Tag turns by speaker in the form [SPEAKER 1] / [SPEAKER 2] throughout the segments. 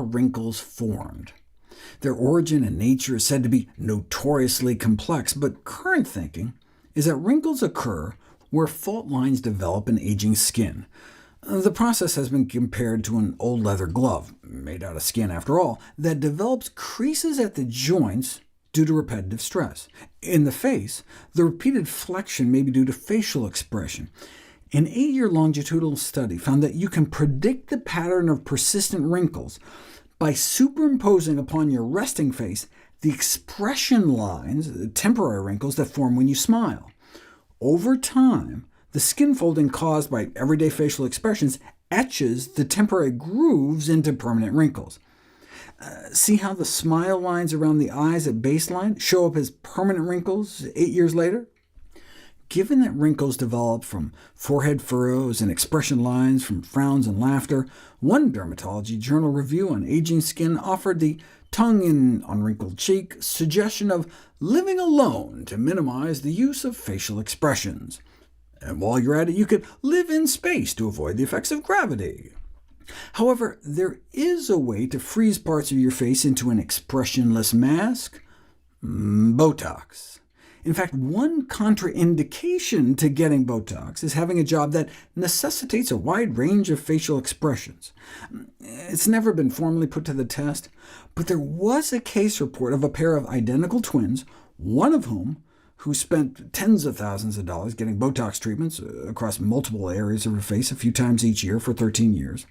[SPEAKER 1] are wrinkles formed? Their origin and nature is said to be notoriously complex, but current thinking is that wrinkles occur where fault lines develop in aging skin. The process has been compared to an old leather glove, made out of skin after all, that develops creases at the joints due to repetitive stress. In the face, the repeated flexion may be due to facial expression. An 8-year longitudinal study found that you can predict the pattern of persistent wrinkles by superimposing upon your resting face the expression lines, temporary wrinkles, that form when you smile. Over time, the skin folding caused by everyday facial expressions etches the temporary grooves into permanent wrinkles. See how the smile lines around the eyes at baseline show up as permanent wrinkles 8 years later? Given that wrinkles develop from forehead furrows and expression lines from frowns and laughter, one dermatology journal review on aging skin offered the tongue in unwrinkled cheek suggestion of living alone to minimize the use of facial expressions. And while you're at it, you could live in space to avoid the effects of gravity. However, there is a way to freeze parts of your face into an expressionless mask— Botox. In fact, one contraindication to getting Botox is having a job that necessitates a wide range of facial expressions. It's never been formally put to the test, but there was a case report of a pair of identical twins, one of who spent tens of thousands of dollars getting Botox treatments across multiple areas of her face a few times each year for 13 years.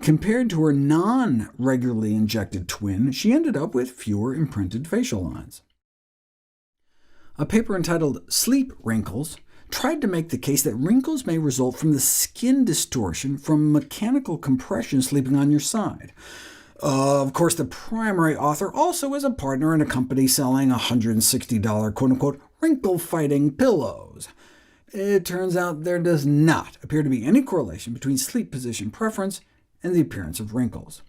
[SPEAKER 1] Compared to her non-regularly injected twin, she ended up with fewer imprinted facial lines. A paper entitled Sleep Wrinkles tried to make the case that wrinkles may result from the skin distortion from mechanical compression sleeping on your side. Of course, the primary author also is a partner in a company selling $160 quote-unquote wrinkle-fighting pillows. It turns out there does not appear to be any correlation between sleep position preference and the appearance of wrinkles.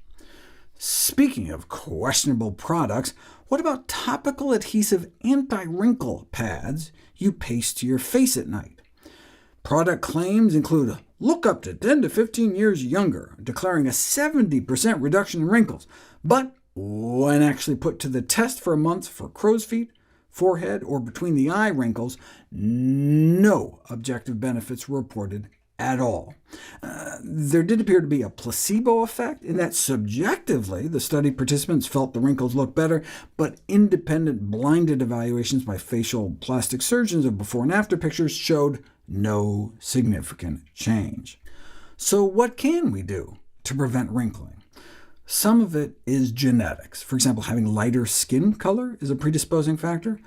[SPEAKER 1] Speaking of questionable products, what about topical adhesive anti-wrinkle pads you paste to your face at night? Product claims include look up to 10 to 15 years younger, declaring a 70% reduction in wrinkles, but when actually put to the test for a month for crow's feet, forehead, or between the eye wrinkles, no objective benefits were reported at all. There did appear to be a placebo effect, in that subjectively the study participants felt the wrinkles looked better, but independent blinded evaluations by facial plastic surgeons of before and after pictures showed no significant change. So what can we do to prevent wrinkling? Some of it is genetics. For example, having lighter skin color is a predisposing factor.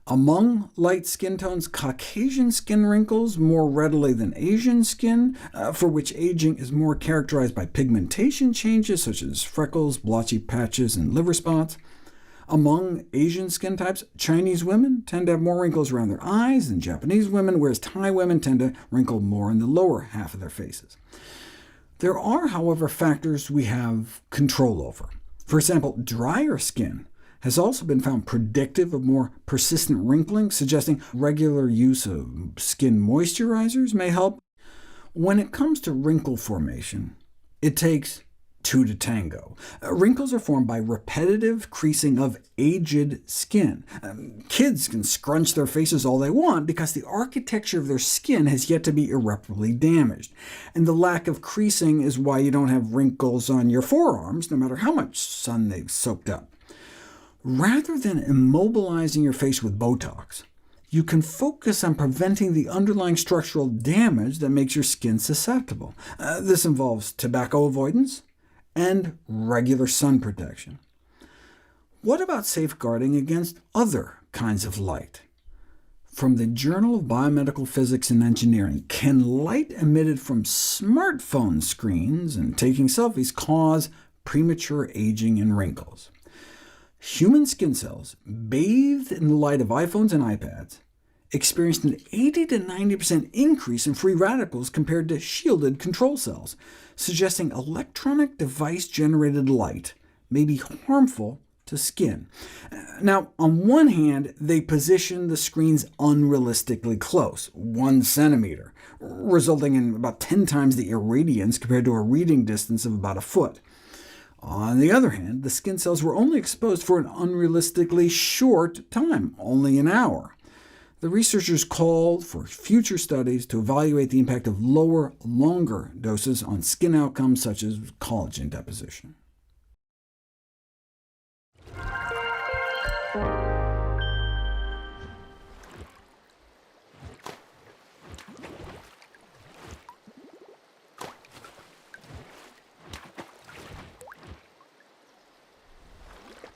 [SPEAKER 1] Among light skin tones, Caucasian skin wrinkles more readily than Asian skin, for which aging is more characterized by pigmentation changes, such as freckles, blotchy patches, and liver spots. Among Asian skin types, Chinese women tend to have more wrinkles around their eyes than Japanese women, whereas Thai women tend to wrinkle more in the lower half of their faces. There are, however, factors we have control over. For example, drier skin has also been found predictive of more persistent wrinkling, suggesting regular use of skin moisturizers may help. When it comes to wrinkle formation, it takes two to tango. Wrinkles are formed by repetitive creasing of aged skin. Kids can scrunch their faces all they want because the architecture of their skin has yet to be irreparably damaged, and the lack of creasing is why you don't have wrinkles on your forearms, no matter how much sun they've soaked up. Rather than immobilizing your face with Botox, you can focus on preventing the underlying structural damage that makes your skin susceptible. This involves tobacco avoidance and regular sun protection. What about safeguarding against other kinds of light? From the Journal of Biomedical Physics and Engineering, can light emitted from smartphone screens and taking selfies cause premature aging and wrinkles? Human skin cells, bathed in the light of iPhones and iPads, experienced an 80 to 90% increase in free radicals compared to shielded control cells, suggesting electronic device-generated light may be harmful to skin. Now, on one hand, they position the screens unrealistically close, 1 centimeter, resulting in about 10 times the irradiance compared to a reading distance of about a foot. On the other hand, the skin cells were only exposed for an unrealistically short time, only an hour. The researchers called for future studies to evaluate the impact of lower, longer doses on skin outcomes such as collagen deposition.